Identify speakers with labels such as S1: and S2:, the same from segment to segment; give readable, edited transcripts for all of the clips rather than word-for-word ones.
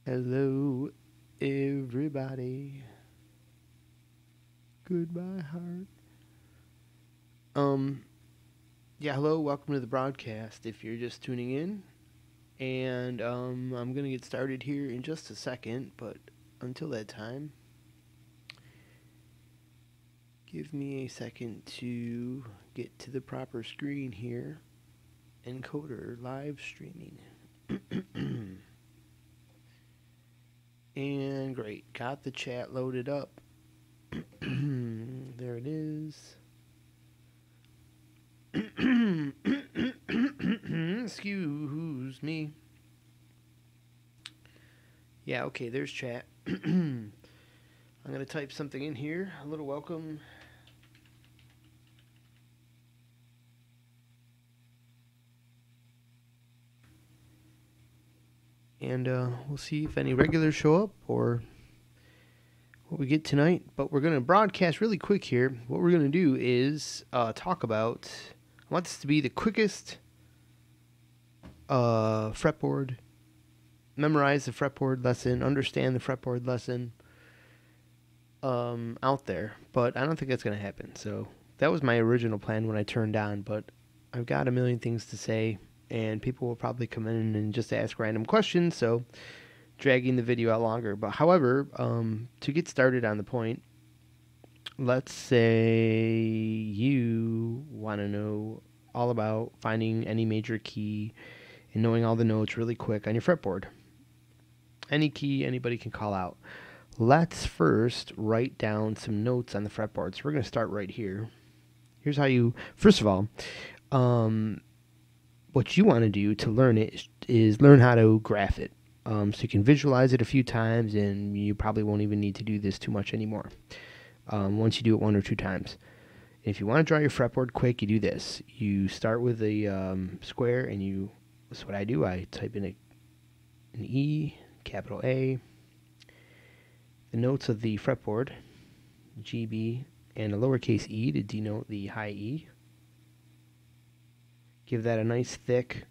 S1: Hello, everybody. Goodbye, heart. Um, yeah, hello, welcome to the broadcast. If you're just tuning in, and I'm gonna get started here in just a second, but until that time, give me a second to get to the proper screen here. Encoder live streaming. And great, got the chat loaded up. There it is. Excuse me. Yeah, okay, there's chat. I'm going to type something in here. A little welcome. And we'll see if any regulars show up or what we get tonight. But we're going to broadcast really quick here. What we're going to do is talk about... I want this to be the quickest fretboard. Memorize the fretboard lesson. Understand the fretboard lesson out there. But I don't think that's going to happen. So that was my original plan when I turned on. But I've got a million things to say. And people will probably come in and just ask random questions. So dragging the video out longer. But however, to get started on the point, let's say you want to know all about finding any major key and knowing all the notes really quick on your fretboard. Any key anybody can call out. Let's first write down some notes on the fretboard. So we're going to start right here. Here's how you, first of all, what you want to do to learn it is learn how to graph it. So you can visualize it a few times, and you probably won't even need to do this too much anymore once you do it one or two times. If you want to draw your fretboard quick, you do this. You start with a square, and that's what I do. I type in an E, capital A, the notes of the fretboard, GB, and a lowercase e to denote the high E. Give that a nice thick...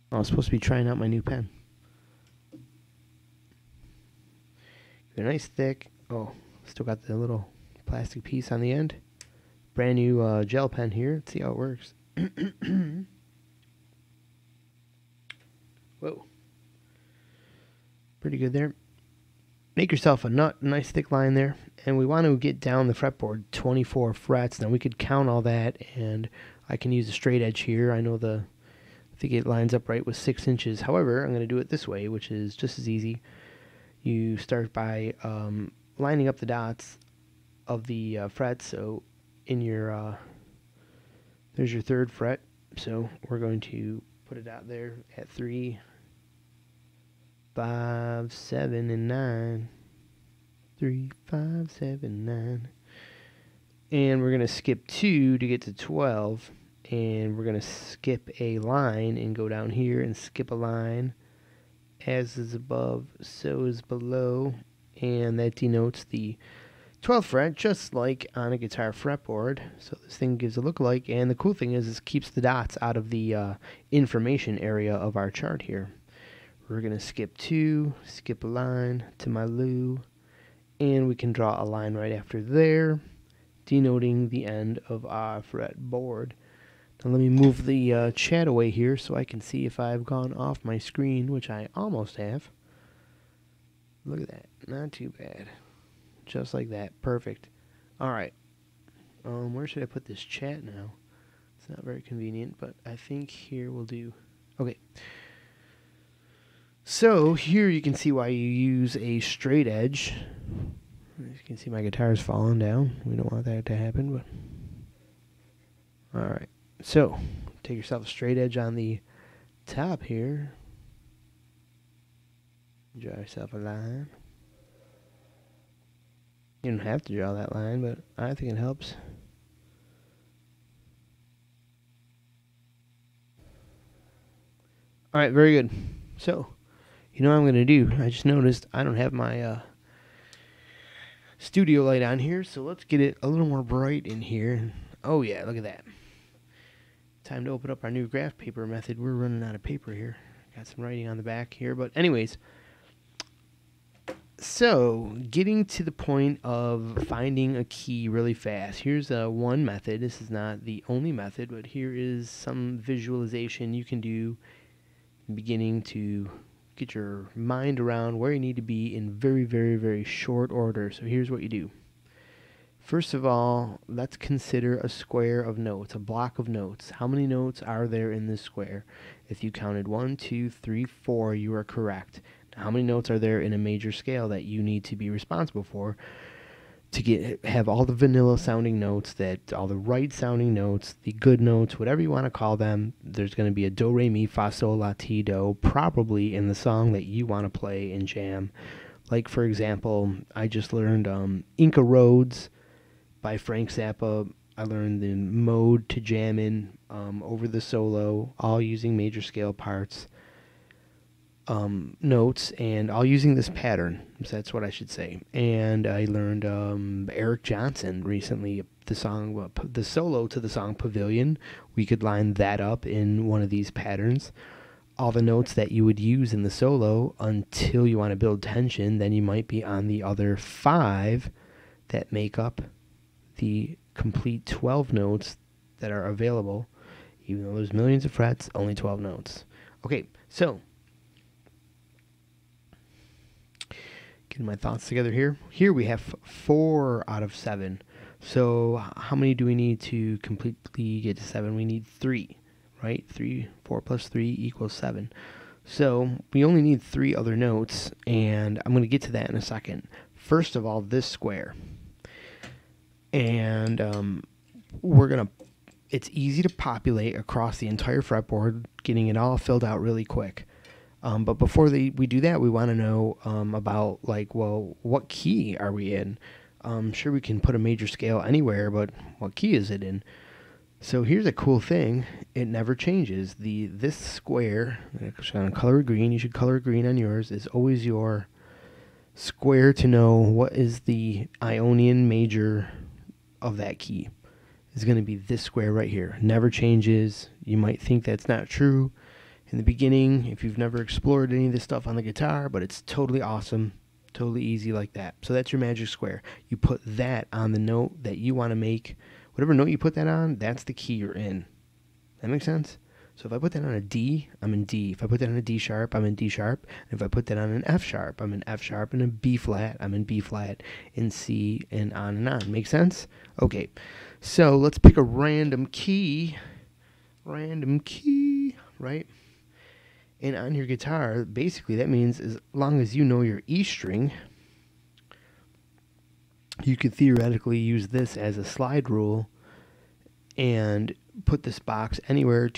S1: Oh, I was supposed to be trying out my new pen. Give it a nice thick... Oh, still got the little plastic piece on the end. Brand new gel pen here. Let's see how it works. Whoa. Pretty good there. Make yourself a nice thick line there. And we want to get down the fretboard 24 frets. Now we could count all that, and I can use a straight edge here. I think it lines up right with 6 inches. However, I'm going to do it this way, which is just as easy. You start by lining up the dots of the frets. So in your, there's your 3rd fret. So we're going to put it out there at 3, 5, 7, and 9. 3, 5, 7, 9. And we're going to skip 2 to get to 12. And we're going to skip a line and go down here and skip a line. As is above, so is below. And that denotes the 12th fret, just like on a guitar fretboard. So this thing gives a look-alike. And the cool thing is it keeps the dots out of the information area of our chart here. We're going to skip 2, skip a line to my Lou. And we can draw a line right after there, denoting the end of our fretboard. Now let me move the chat away here so I can see if I've gone off my screen, which I almost have. Look at that. Not too bad. Just like that. Perfect. All right. Where should I put this chat now? It's not very convenient, but I think here will do. Okay. So here you can see why you use a straight edge. As you can see, my guitar is falling down. We don't want that to happen, but all right. So take yourself a straight edge on the top here. Draw yourself a line. You don't have to draw that line, but I think it helps. All right, very good. So, you know what I'm going to do? I just noticed I don't have my studio light on here, so let's get it a little more bright in here. Oh yeah, look at that. Time to open up our new graph paper method. We're running out of paper here. got some writing on the back here, but anyways. So, getting to the point of finding a key really fast. Here's one method. This is not the only method, but here is some visualization you can do beginning to get your mind around where you need to be in very, very, very short order. So here's what you do. First of all, let's consider a square of notes, a block of notes. How many notes are there in this square? If you counted 1, 2, 3, 4, you are correct. Now, how many notes are there in a major scale that you need to be responsible for to have all the vanilla sounding notes, that all the right sounding notes, the good notes, whatever you want to call them? There's going to be a do, re, mi, fa, sol, la, ti, do, probably in the song that you want to play and jam. Like, for example, I just learned Inca Roads by Frank Zappa. I learned the mode to jam in over the solo, all using major scale parts, notes, and all using this pattern. So that's what I should say. And I learned Eric Johnson recently, the solo to the song Pavillion. We could line that up in one of these patterns. All the notes that you would use in the solo until you want to build tension, then you might be on the other 5 that make up the complete 12 notes that are available. Even though there's millions of frets, only 12 notes. Okay, so getting my thoughts together here. Here we have 4 out of 7. So how many do we need to completely get to 7? We need 3, right? 4 plus 3 equals 7. So we only need 3 other notes, and I'm going to get to that in a second. First of all, this square. And it's easy to populate across the entire fretboard, getting it all filled out really quick. But before we do that, we want to know about, like, well, what key are we in? Sure, we can put a major scale anywhere, but what key is it in? So here's a cool thing. It never changes. This square, I'm going to color it green. You should color it green on yours. Is always your square to know what is the Ionian major of that key. Is going to be this square right here. Never changes. You might think that's not true in the beginning if you've never explored any of this stuff on the guitar, but it's totally awesome, totally easy like that. So that's your magic square. You put that on the note that you want to make. Whatever note you put that on, that's the key you're in. That makes sense? So if I put that on a D, I'm in D. If I put that on a D sharp, I'm in D sharp. And if I put that on an F sharp, I'm in F sharp. And a B flat, I'm in B flat. In C, and on. Make sense? Okay. So let's pick a random key. Random key, right? And on your guitar, basically that means as long as you know your E string, you could theoretically use this as a slide rule and put this box anywhere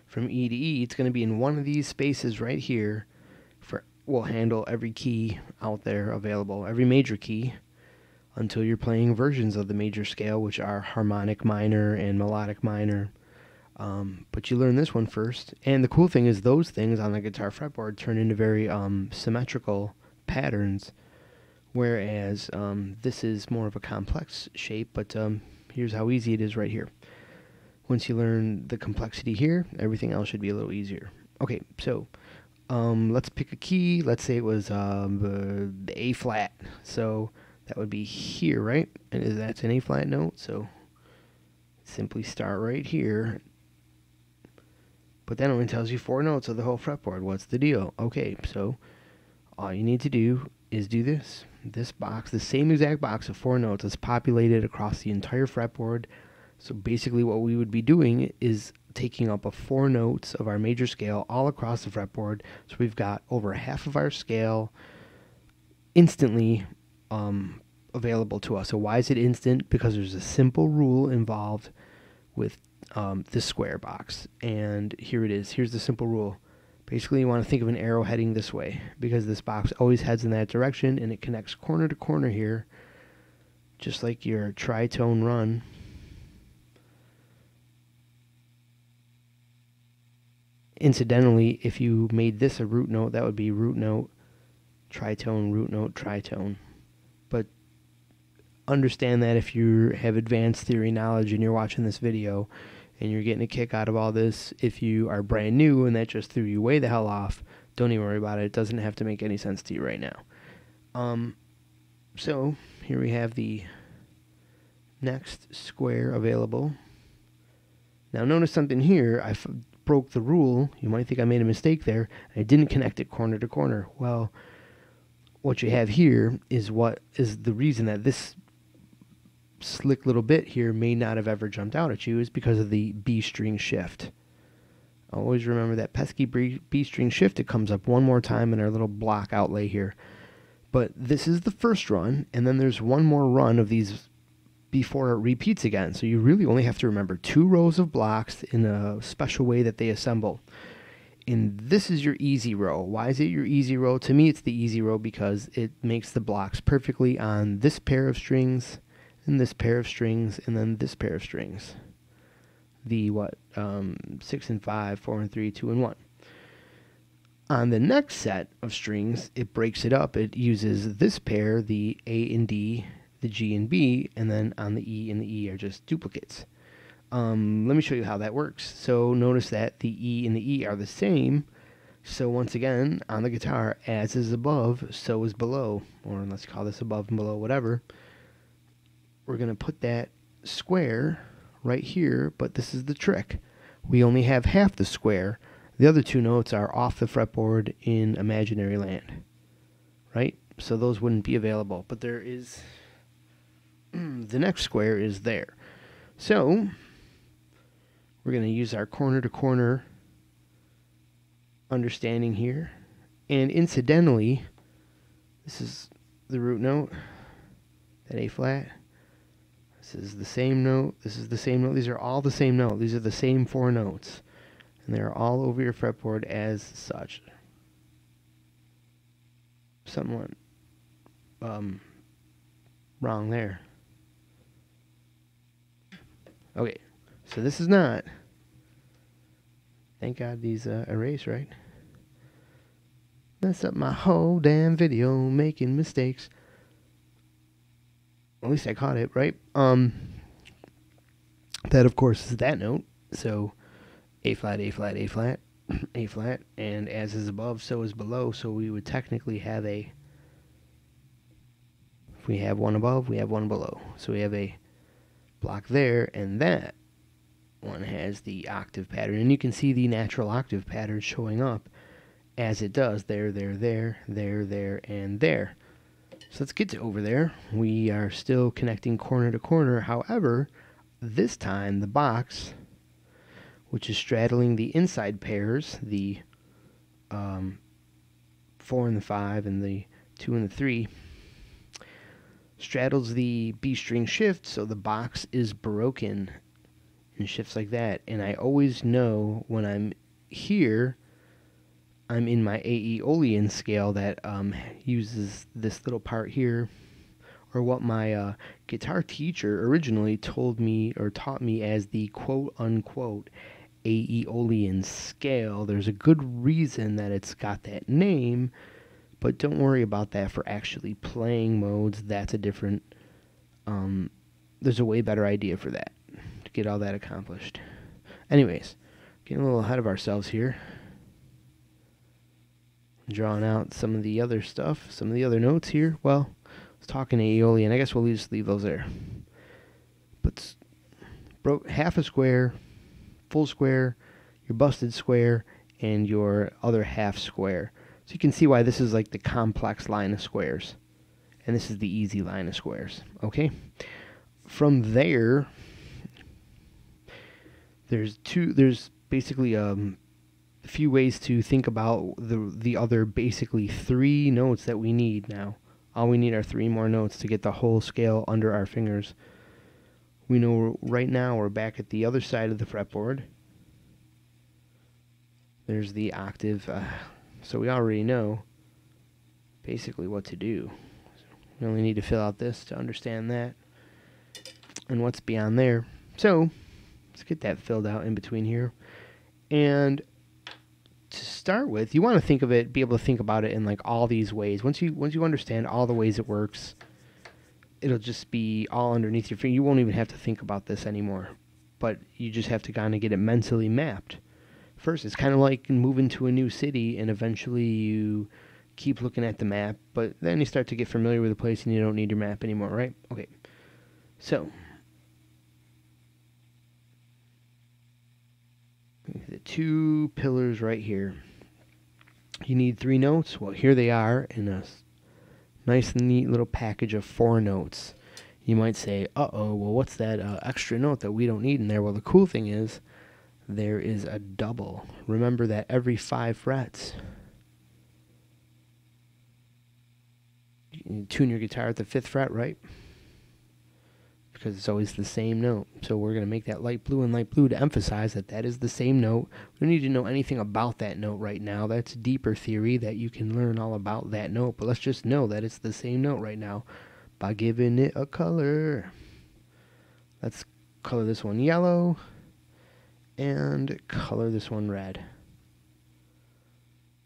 S1: from E to E. It's going to be in one of these spaces right here. Will handle every key out there available, every major key, until you're playing versions of the major scale, which are harmonic minor and melodic minor. But you learn this one first. And the cool thing is those things on the guitar fretboard turn into very symmetrical patterns, whereas this is more of a complex shape, but here's how easy it is right here. Once you learn the complexity here, everything else should be a little easier. Okay, so let's pick a key. Let's say it was the A flat. So that would be here, right? And that's an A flat note. So simply start right here. But that only tells you 4 notes of the whole fretboard. What's the deal? Okay, so all you need to do is do this. This box, the same exact box of 4 notes, is populated across the entire fretboard. So basically what we would be doing is taking up 4 notes of our major scale all across the fretboard. So we've got over half of our scale instantly available to us. So why is it instant? Because there's a simple rule involved with this square box. And here it is. Here's the simple rule. Basically, you want to think of an arrow heading this way, because this box always heads in that direction, and it connects corner to corner here, just like your tritone run. Incidentally, if you made this a root note, that would be root note, tritone, root note, tritone. But understand that if you have advanced theory knowledge and you're watching this video, and you're getting a kick out of all this. If you are brand new and that just threw you way the hell off, don't even worry about it. It doesn't have to make any sense to you right now. So here we have the next square available. Now notice something here. I broke the rule. You might think I made a mistake there. I didn't connect it corner to corner. Well, what you have here is what is the reason that this slick little bit here may not have ever jumped out at you is because of the B string shift. Always remember that pesky B string shift. It comes up one more time in our little block outlay here. But this is the first run, and then there's one more run of these before it repeats again. So you really only have to remember 2 rows of blocks in a special way that they assemble. And this is your easy row. Why is it your easy row? To me, it's the easy row because it makes the blocks perfectly on this pair of strings, and this pair of strings, and then this pair of strings. The 6 and 5, 4 and 3, 2 and 1. On the next set of strings, it breaks it up. It uses this pair, the A and D, the G and B, and then on the E and the E are just duplicates. Let me show you how that works. So notice that the E and the E are the same. So once again, on the guitar, as is above, so is below. Or let's call this above and below, whatever. We're going to put that square right here, but this is the trick. We only have half the square. The other 2 notes are off the fretboard in imaginary land, right? So those wouldn't be available, but there is, the next square is there. So we're going to use our corner to corner understanding here. And incidentally, this is the root note, that A flat. This is the same note. This is the same note. These are all the same note. These are the same 4 notes. And they're all over your fretboard as such. Somewhat wrong there. Okay, so this is not. Thank God these erase, right? Mess up my whole damn video, making mistakes. At least I caught it, right? That of course is that note. So A flat, A flat, A flat, A flat, and as is above, so is below. So we would technically have a, if we have one above, we have one below. So we have a block there, and that one has the octave pattern. And you can see the natural octave pattern showing up as it does. There, there, there, there, there, and there. So let's get to over there. We are still connecting corner to corner. However, this time the box, which is straddling the inside pairs, the 4 and the 5 and the 2 and the 3, straddles the B string shift, so the box is broken and shifts like that. And I always know when I'm here, I'm in my Aeolian scale that uses this little part here, or what my guitar teacher originally told me or taught me as the quote-unquote Aeolian scale. There's a good reason that it's got that name, but don't worry about that for actually playing modes. That's a different, there's a way better idea for that, to get all that accomplished. Anyways, getting a little ahead of ourselves here. Drawing out some of the other stuff, some of the other notes here. Well, I was talking Aeolian. I guess we'll just leave those there. But broke half a square, full square, your busted square, and your other half square. So you can see why this is like the complex line of squares. And this is the easy line of squares. Okay? From there, there's basically a few ways to think about the other basically 3 notes that we need now. All we need are 3 more notes to get the whole scale under our fingers. We know right now we're back at the other side of the fretboard. There's the octave, so we already know basically what to do. We only need to fill out this to understand that and what's beyond there. So let's get that filled out in between here. And to start with, you want to think of it, be able to think about it in like all these ways. Once you understand all the ways it works, it'll just be all underneath your finger. You won't even have to think about this anymore. but you just have to kind of get it mentally mapped. First, it's kind of like moving to a new city, and eventually you keep looking at the map, but then you start to get familiar with the place and you don't need your map anymore, right? Okay, so the 2 pillars right here. You need 3 notes. Well, here they are in a nice, neat little package of 4 notes. You might say, uh-oh, well, what's that extra note that we don't need in there? Well, the cool thing is there is a double. Remember that every 5 frets, you tune your guitar at the 5th fret, right? Because it's always the same note. So we're going to make that light blue and light blue to emphasize that that is the same note. We don't need to know anything about that note right now. That's deeper theory that you can learn all about that note. But let's just know that it's the same note right now by giving it a color. Let's color this one yellow and color this one red.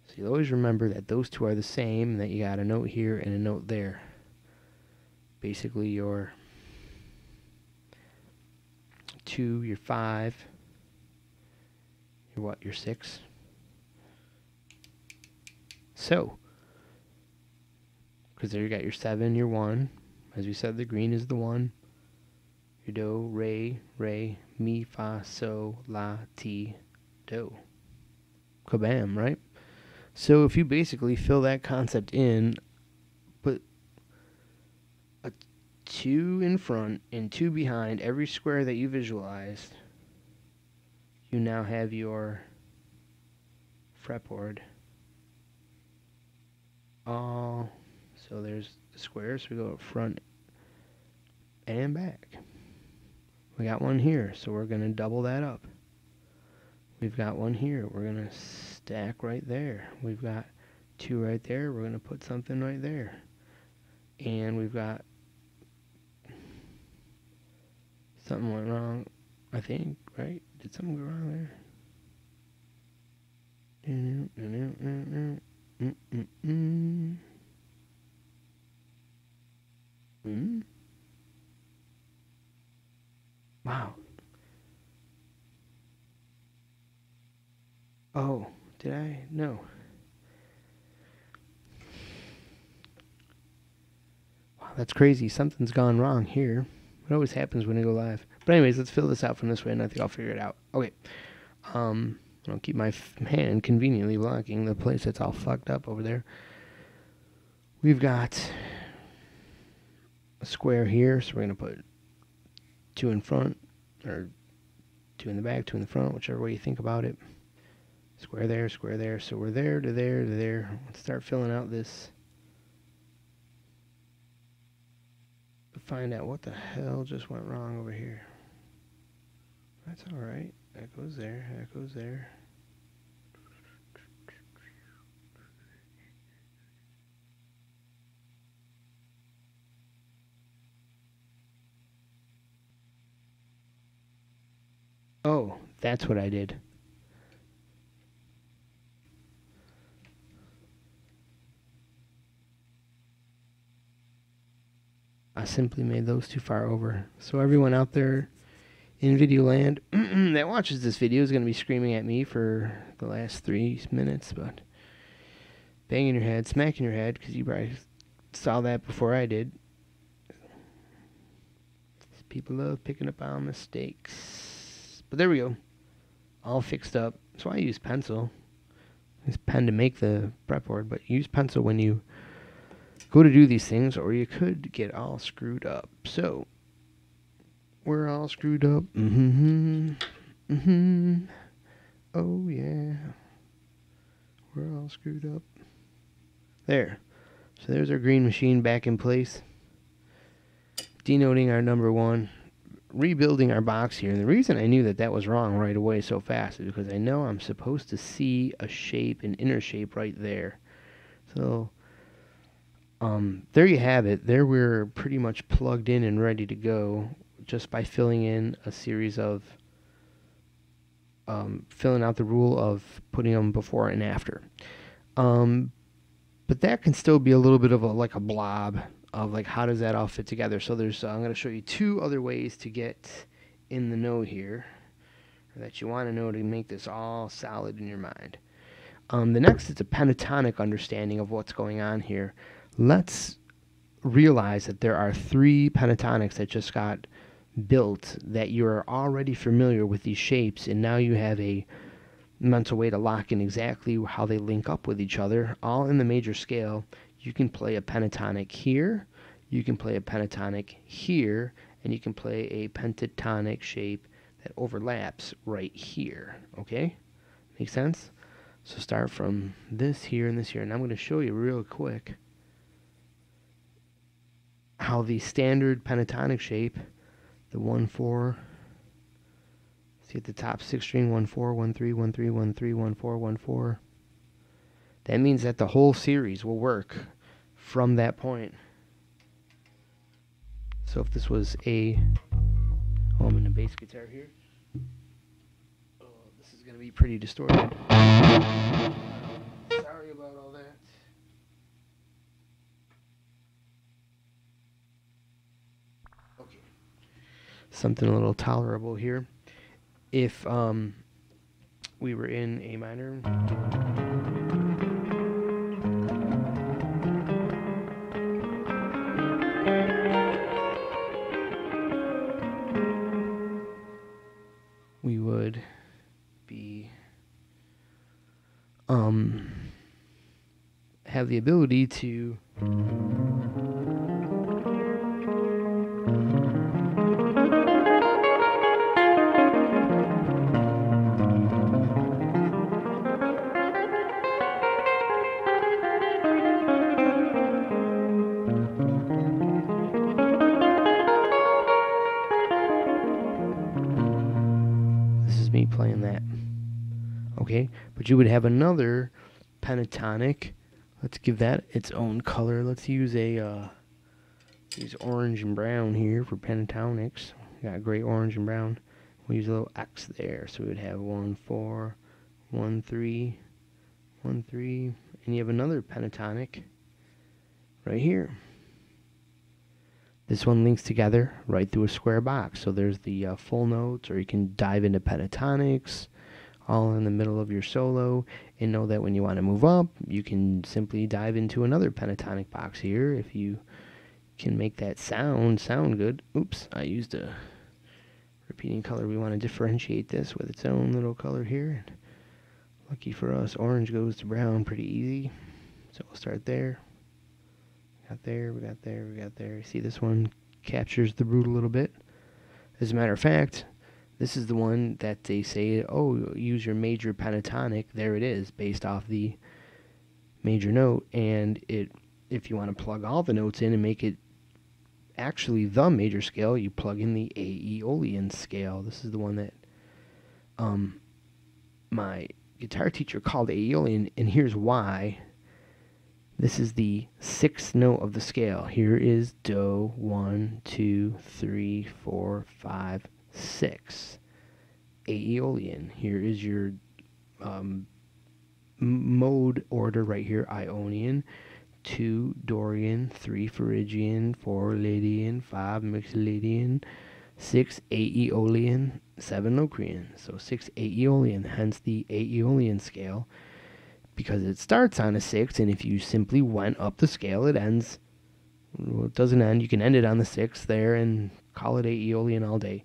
S1: So you'll always remember that those 2 are the same and that you got a note here and a note there. Basically your 2, your 5, your what, your 6. So, because there you got your 7, your 1. As we said, the green is the 1. Your do, re, mi, fa, so, la, ti, do. Kabam, right? So if you basically fill that concept in, put a 2 in front and 2 behind every square that you visualized, you now have your fretboard. So there's the squares. We go up front and back. We got one here, so we're going to double that up. We've got one here. We're going to stack right there. We've got 2 right there. We're going to put something right there. And we've got something went wrong, I think, right? Did something go wrong there? Wow. Oh, did I? No. Wow, that's crazy. Something's gone wrong here. It always happens when I go live. But anyways, let's fill this out from this way, and I think I'll figure it out. Okay. I'll keep my hand conveniently blocking the place that's all fucked up over there. We've got a square here, so we're going to put 2 in front, or 2 in the back, 2 in the front, whichever way you think about it. Square there, square there. So we're there to there to there. Let's start filling out this. Find out what the hell just went wrong over here. That's alright. That goes there. That goes there. Oh, that's what I did. I simply made those too far over. So everyone out there in video land that watches this video is going to be screaming at me for the last 3 minutes, but banging your head, smacking your head, because you probably saw that before I did. People love picking up on mistakes. But there we go. All fixed up. That's why I use pencil. I use pen to make the fretboard, but use pencil when you go to do these things, or you could get all screwed up. So, we're all screwed up. Oh, yeah. We're all screwed up. There. So there's our green machine back in place. Denoting our number 1. Rebuilding our box here. And the reason I knew that that was wrong right away so fast is because I know I'm supposed to see a shape, an inner shape right there. So there you have it. There we're pretty much plugged in and ready to go just by filling in a series of filling out the rule of putting them before and after. But that can still be a little bit of like a blob of like how does that all fit together. So there's I'm going to show you 2 other ways to get in the know here, or that you want to know to make this all solid in your mind. The next is a pentatonic understanding of what's going on here. Let's realize that there are 3 pentatonics that just got built, that you're already familiar with these shapes, and now you have a mental way to lock in exactly how they link up with each other, all in the major scale. You can play a pentatonic here, you can play a pentatonic here, and you can play a pentatonic shape that overlaps right here. Okay? Make sense? So start from this here and this here, and I'm going to show you real quick how the standard pentatonic shape, the 1-4, see at the top 6 string, 1-4, 1-3, 1-3, 1-3, 1-4, 1-4. That means that the whole series will work from that point. So if this was a, I'm in the bass guitar here. Oh, this is going to be pretty distorted. Sorry about all that. Okay. Something a little tolerable here. If we were in A minor, we would be have the ability to me playing that. Okay, but you would have another pentatonic. Let's give that its own color. Let's use a use orange and brown here for pentatonics. Got gray, orange, and brown. We'll use a little X there, so we would have 1-4, 1-3, 1-3, and you have another pentatonic right here. This one links together right through a square box. So there's the full notes, or you can dive into pentatonics, all in the middle of your solo, and know that when you want to move up, you can simply dive into another pentatonic box here. If you can make that sound good. Oops, I used a repeating color. We want to differentiate this with its own little color here. Lucky for us, orange goes to brown pretty easy. So we'll start there. Got there, we got there, we got there. See, this one captures the root a little bit. As a matter of fact, this is the one that they say, oh, use your major pentatonic. There it is, based off the major note. And if you want to plug all the notes in and make it actually the major scale, you plug in the Aeolian scale. This is the one that my guitar teacher called Aeolian, and here's why. This is the 6th note of the scale. Here is Do, 1, 2, 3, 4, 5, 6. Aeolian. Here is your mode order right here. Ionian, 2 Dorian, 3 Phrygian, 4 Lydian, 5 Mixolydian, 6 Aeolian, 7 Locrian. So 6 Aeolian, hence the Aeolian scale, because it starts on a 6, and if you simply went up the scale, it ends. Well, it doesn't end. You can end it on the 6th there and call it Aeolian all day.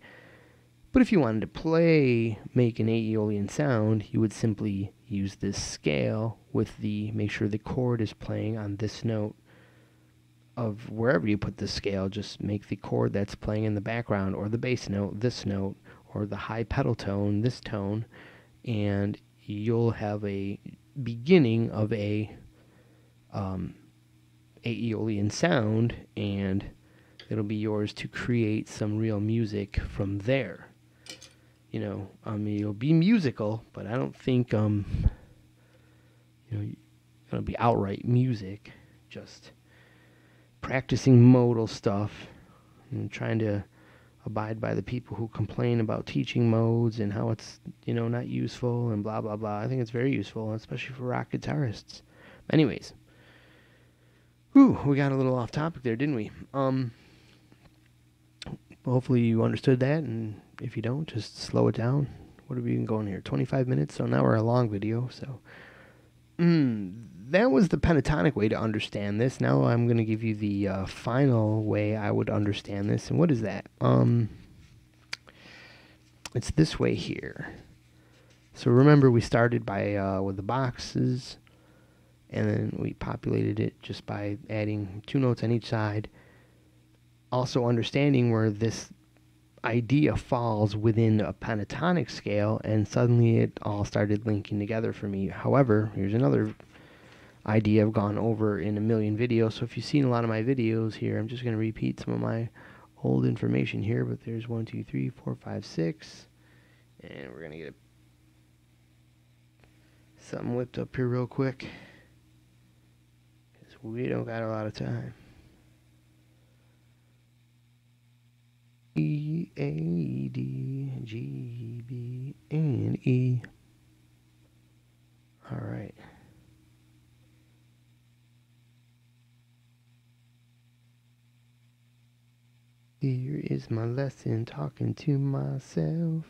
S1: But if you wanted to make an Aeolian sound, you would simply use this scale with make sure the chord is playing on this note of wherever you put the scale. Just make the chord that's playing in the background, or the bass note, this note, or the high pedal tone, this tone, and you'll have a beginning of a Aeolian sound, and it'll be yours to create some real music from there. You know, you'll be musical, but I don't think it'll be outright music. Just practicing modal stuff and trying to abide by the people who complain about teaching modes and how it's, not useful and blah, blah, blah. I think it's very useful, especially for rock guitarists. Anyways, we got a little off topic there, didn't we? Hopefully you understood that and If you don't, just slow it down. What have we been going here? 25 minutes, so now we're a long video, so. That was the pentatonic way to understand this. Now I'm going to give you the final way I would understand this. And what is that? It's this way here. So remember, we started by with the boxes, and then we populated it just by adding 2 notes on each side. Also understanding where this idea falls within a pentatonic scale, and suddenly it all started linking together for me. However, here's another idea I've gone over in a million videos. So if you've seen a lot of my videos here, I'm just going to repeat some of my old information here. But there's 1, 2, 3, 4, 5, 6, and we're going to get something whipped up here real quick because we don't got a lot of time. E, A, D, G, B, and E. All right. Here is my lesson, talking to myself.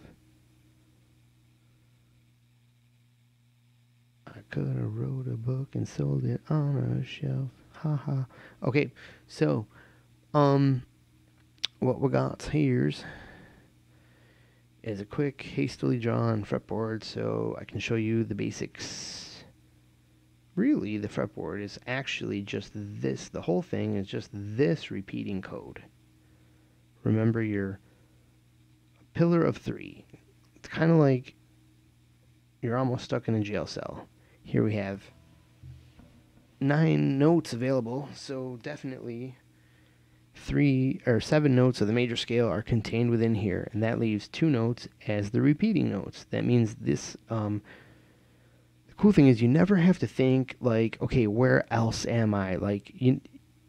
S1: I could have wrote a book and sold it on a shelf. Haha. Okay, so, what we got here is a quick, hastily drawn fretboard, so I can show you the basics. Really, the fretboard is actually just this. The whole thing is just this repeating code. Remember, you're a pillar of 3. It's kind of like you're almost stuck in a jail cell. Here we have 9 notes available, so definitely 3 or 7 notes of the major scale are contained within here, and that leaves 2 notes as the repeating notes. That means this, the cool thing is you never have to think like, okay, where else am I? Like,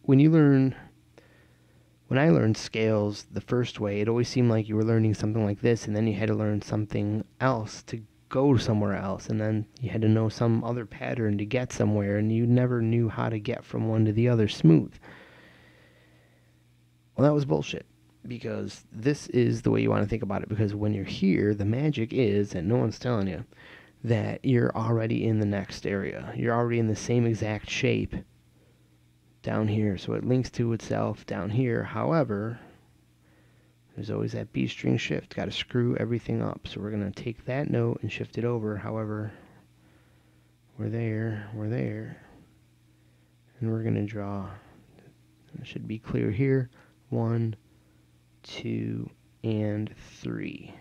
S1: when I learned scales the first way, it always seemed like you were learning something like this, and then you had to learn something else to go somewhere else, and then you had to know some other pattern to get somewhere, and you never knew how to get from one to the other smooth. Well, that was bullshit, because this is the way you want to think about it, because when you're here, the magic is, and no one's telling you, that you're already in the next area. You're already in the same exact shape down here, so it links to itself down here. However, there's always that B string shift. Got to screw everything up. So we're going to take that note and shift it over. However, we're there, and we're going to draw. It should be clear here. 1, 2, and 3.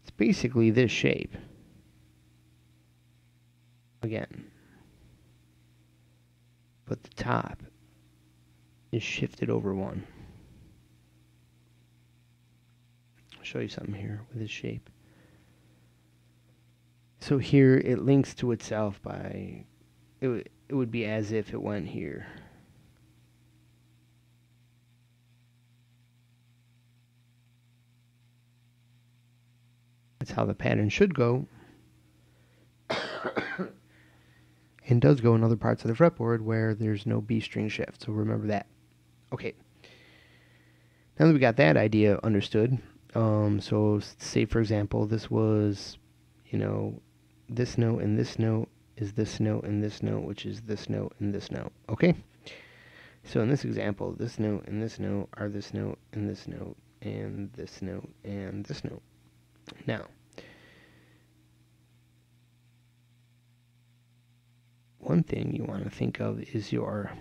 S1: It's basically this shape. Again. But the top is shifted over 1. I'll show you something here with this shape. So here it links to itself by, it would be as if it went here. That's how the pattern should go. And does go in other parts of the fretboard where there's no B string shift. So remember that. Okay. Now that we got that idea understood, so say for example, this was, this note and this note is this note and this note, which is this note and this note. Okay. So in this example, this note and this note are this note and this note and this note and this note. Now, one thing you want to think of is your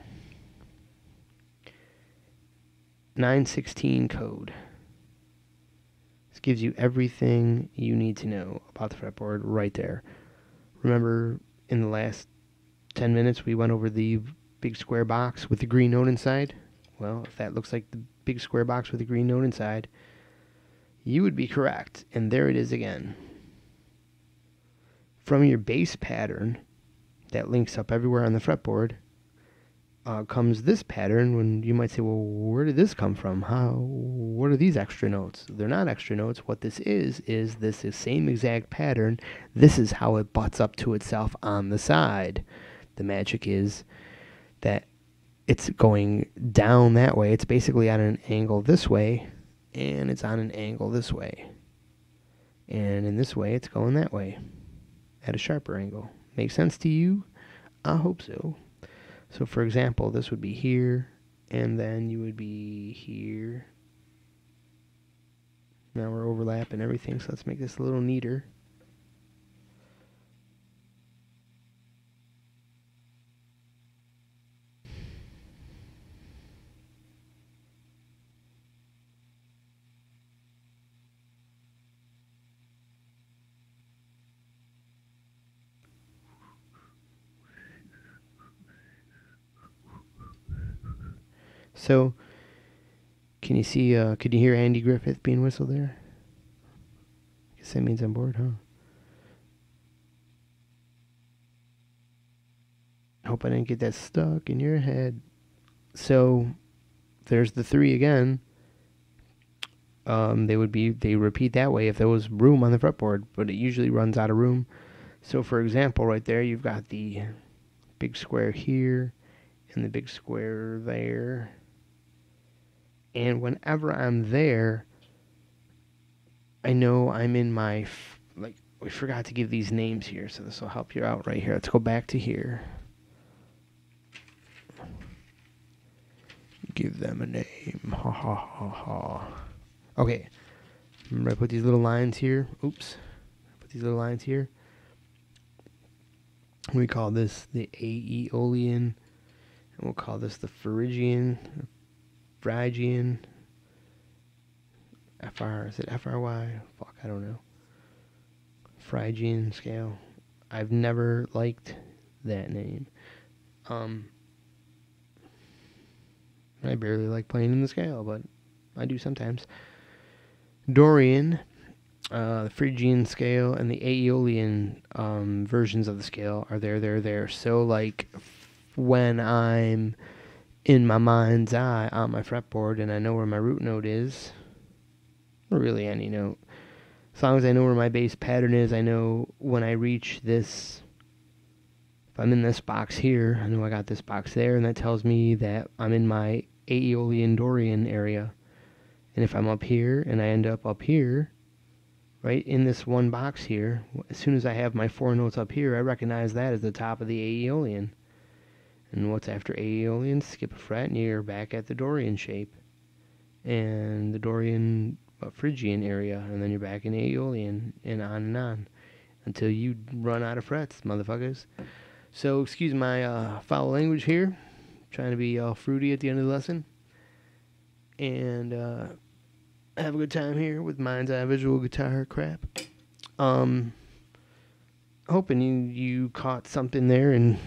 S1: 916 code. This gives you everything you need to know about the fretboard right there. Remember, in the last 10 minutes, we went over the big square box with the green note inside? Well, if that looks like the big square box with the green note inside, you would be correct. And there it is again. From your base pattern that links up everywhere on the fretboard comes this pattern, when you might say, well, where did this come from? What are these extra notes? They're not extra notes. What this is this same exact pattern. This is how it butts up to itself on the side. The magic is that it's going down that way. It's basically at an angle this way, and it's on an angle this way. And in this way, it's going that way at a sharper angle. Make sense to you? I hope so. So for example, this would be here, and then you would be here. Now we're overlapping everything, so let's make this a little neater. So, can you see, could you hear Andy Griffith being whistled there? I guess that means I'm bored, huh? I hope I didn't get that stuck in your head. So, there's the 3 again. They repeat that way if there was room on the fretboard, but it usually runs out of room. So, for example, right there, you've got the big square here and the big square there. And whenever I'm there, I know I'm in my, we forgot to give these names here, so this will help you out right here. Let's go back to here. Give them a name. Ha ha ha ha. Okay. Remember I put these little lines here. Oops. Put these little lines here. We call this the Aeolian. And we'll call this the Phrygian. Phrygian. Is it F-R-Y? Fuck, I don't know. Phrygian scale. I've never liked that name. I barely like playing in the scale, but I do sometimes. Dorian, the Phrygian scale, and the Aeolian versions of the scale are there. So, like, when I'm in my mind's eye on my fretboard and I know where my root note is, or really any note, as long as I know where my bass pattern is, I know when I reach this, if I'm in this box here, I know I got this box there, and that tells me that I'm in my Aeolian Dorian area. And if I'm up here and I end up here, right in this one box here, as soon as I have my 4 notes up here, I recognize that as the top of the Aeolian. And what's after Aeolian? Skip a fret and you're back at the Dorian shape. And the Dorian Phrygian area, and then you're back in Aeolian, and on until you run out of frets, motherfuckers. So excuse my foul language here. Trying to be all fruity at the end of the lesson. And have a good time here with Mind's Eye Visual Guitar crap. Hoping you caught something there, and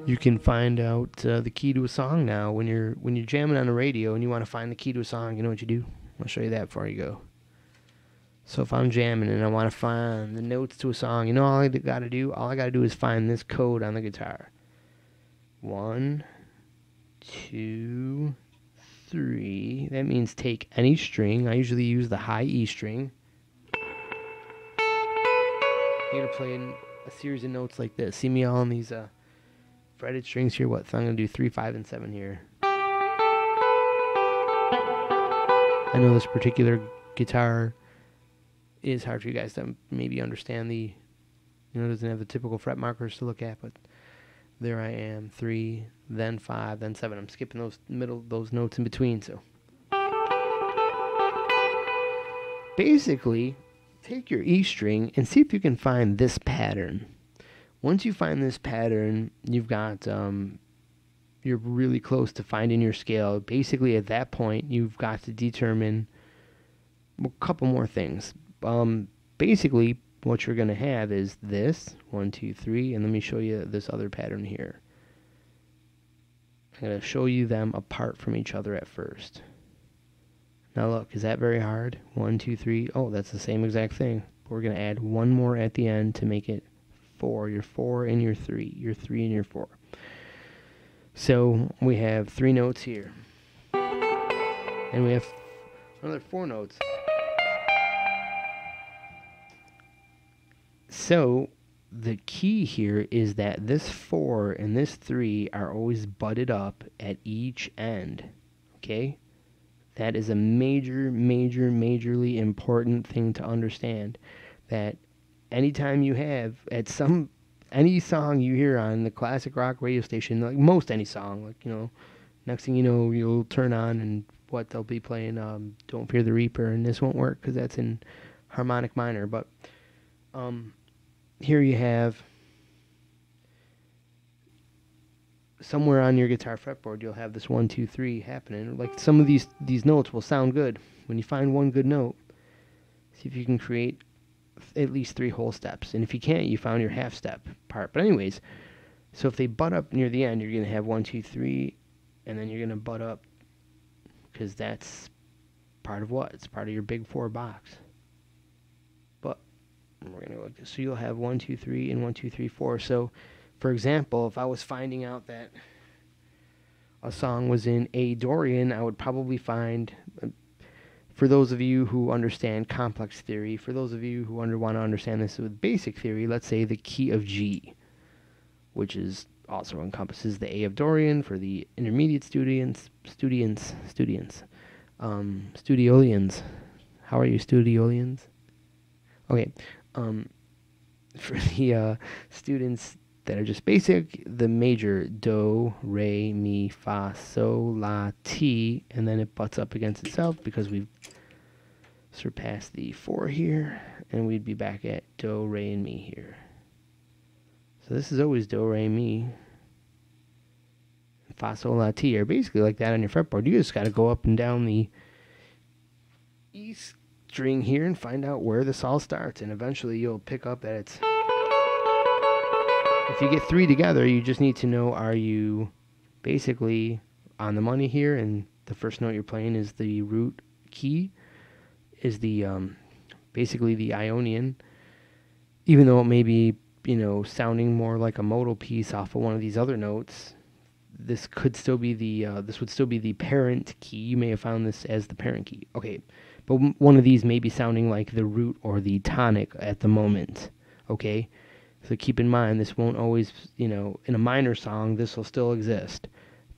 S1: you can find out the key to a song now. When you're jamming on the radio and you want to find the key to a song, you know what you do? I'll show you that before you go. So if I'm jamming and I want to find the notes to a song, you know all I got to do? All I got to do is find this code on the guitar. 1, 2, 3. That means take any string. I usually use the high E string. You're going to play in a series of notes like this. See me all on these fretted strings here. What? So I'm going to do 3, 5, and 7 here. I know this particular guitar is hard for you guys to maybe understand the, it doesn't have the typical fret markers to look at, but there I am, 3, then 5, then 7. I'm skipping those notes in between, so. Basically, take your E string and see if you can find this pattern. Once you find this pattern, you've got, you're really close to finding your scale. Basically, at that point, you've got to determine a couple more things. Basically, what you're going to have is this, 1, 2, 3, and let me show you this other pattern here. I'm going to show you them apart from each other at first. Now look, is that very hard? 1, 2, 3. Oh, that's the same exact thing. But we're going to add one more at the end to make it 4. Your 4 and your 3. Your 3 and your 4. So we have 3 notes here. And we have another 4 notes. So the key here is that this 4 and this 3 are always butted up at each end. Okay? That is a majorly important thing to understand. That anytime you have any song you hear on the classic rock radio station, like most any song, like, next thing you know, you'll turn on and they'll be playing Don't Fear the Reaper, and this won't work because that's in harmonic minor. But here you have somewhere on your guitar fretboard, you'll have this 1, 2, 3 happening. Like some of these notes will sound good. When you find one good note, see if you can create at least 3 whole steps. And if you can't, you found your half step part. But anyways, so if they butt up near the end, you're going to have 1, 2, 3, and then you're going to butt up, because that's part of what? It's part of your big 4 box. But we're going to look. So you'll have 1, 2, 3, and 1, 2, 3, 4. So, for example, if I was finding out that a song was in A Dorian, I would probably find, for those of you who understand complex theory, for those of you who want to understand this with basic theory, let's say the key of G, which is also encompasses the A of Dorian for the intermediate studians. Studiolians. How are you, Studiolians? Okay. For the students that are just basic, the major do, re, mi, fa, sol, la, ti, and then it butts up against itself because we've surpassed the 4 here, and we'd be back at do, re, and mi here. So this is always do, re, mi. Fa, sol, la, ti are basically like that on your fretboard. You just got to go up and down the E string here and find out where this all starts, and eventually you'll pick up that it's... If you get 3 together, you just need to know, are you basically on the money here, and the first note you're playing is the root key, is the basically the Ionian, even though it may be, sounding more like a modal piece off of one of these other notes. This could still be this would still be the parent key. You may have found this as the parent key. Okay, but one of these may be sounding like the root or the tonic at the moment. Okay, so keep in mind, this won't always, in a minor song, this will still exist,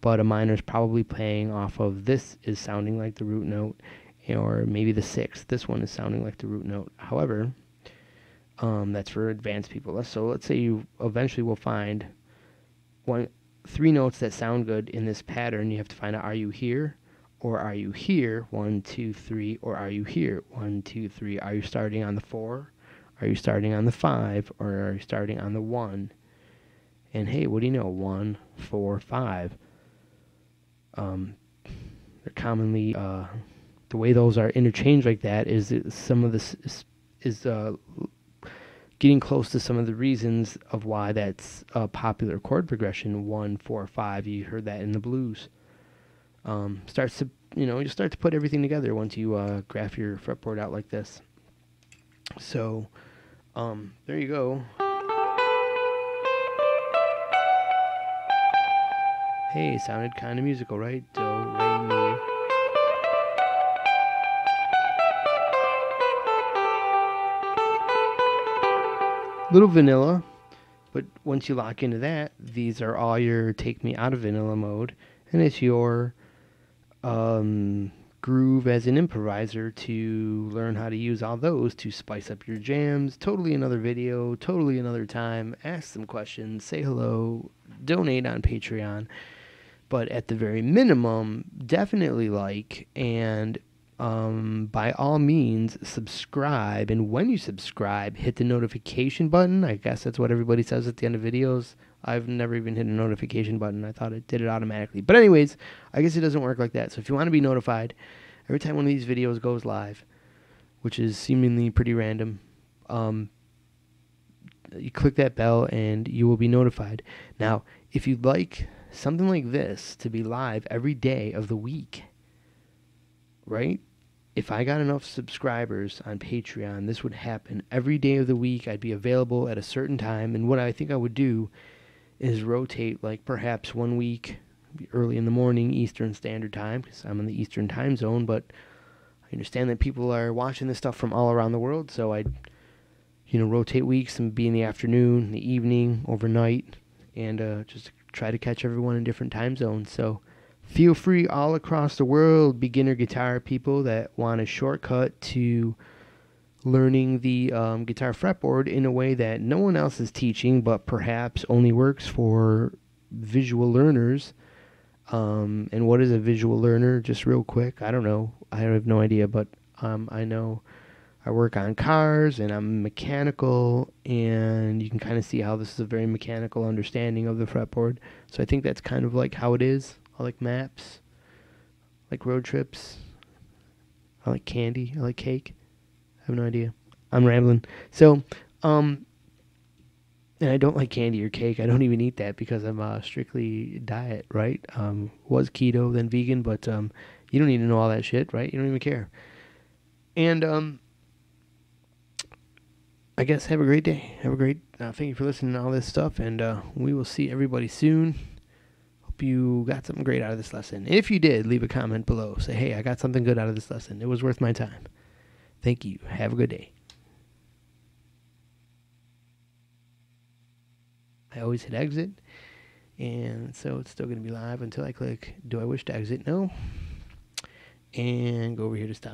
S1: but a minor's probably playing off of this is sounding like the root note, or maybe the 6th. This one is sounding like the root note. However, that's for advanced people. So let's say you eventually will find 3 notes that sound good in this pattern. You have to find out, are you here, or are you here? 1, 2, 3, or are you here? 1, 2, 3. Are you starting on the 4? Are you starting on the 5, or are you starting on the 1? And hey, what do you know? 1, 4, 5. They're commonly the way those are interchanged like that is some of this is getting close to some of the reasons of why that's a popular chord progression. 1, 4, 5. You heard that in the blues. Starts to you start to put everything together once you graph your fretboard out like this. So there you go. Hey, sounded kind of musical, right? Do, re, mi. Little vanilla, but once you lock into that, these are all your take me out of vanilla mode, and it's your groove as an improviser to learn how to use all those to spice up your jams. Totally another video, totally another time. Ask some questions, say hello, donate on Patreon, but at the very minimum, definitely like, and by all means subscribe. And when you subscribe, hit the notification button. I guess that's what everybody says at the end of videos. I've never even hit a notification button. I thought it did it automatically. But anyways, I guess it doesn't work like that. So if you want to be notified every time one of these videos goes live, which is seemingly pretty random, you click that bell and you will be notified. Now, if you'd like something like this to be live every day of the week, right? If I got enough subscribers on Patreon, this would happen every day of the week. I'd be available at a certain time. And what I think I would do is rotate, like perhaps one week early in the morning Eastern Standard Time, because I'm in the Eastern time zone, but I understand that people are watching this stuff from all around the world, so I'd rotate weeks and be in the afternoon, the evening, overnight, and just try to catch everyone in different time zones. So feel free all across the world, beginner guitar people that want a shortcut to learning the guitar fretboard in a way that no one else is teaching, but perhaps only works for visual learners. And what is a visual learner? Just real quick, I don't know. I have no idea, but I know I work on cars and I'm mechanical, and you can kind of see how this is a very mechanical understanding of the fretboard. So I think that's kind of like how it is. I like maps, I like road trips, I like candy, I like cake. I have no idea. I'm rambling. So, and I don't like candy or cake. I don't even eat that because I'm strictly diet, right? Was keto, then vegan, but you don't need to know all that shit, right? You don't even care. And I guess have a great day. Have a great. Thank you for listening to all this stuff, and we will see everybody soon. Hope you got something great out of this lesson. If you did, leave a comment below. Say, hey, I got something good out of this lesson. It was worth my time. Thank you. Have a good day. I always hit exit, and so it's still going to be live until I click, do I wish to exit? No. And go over here to stop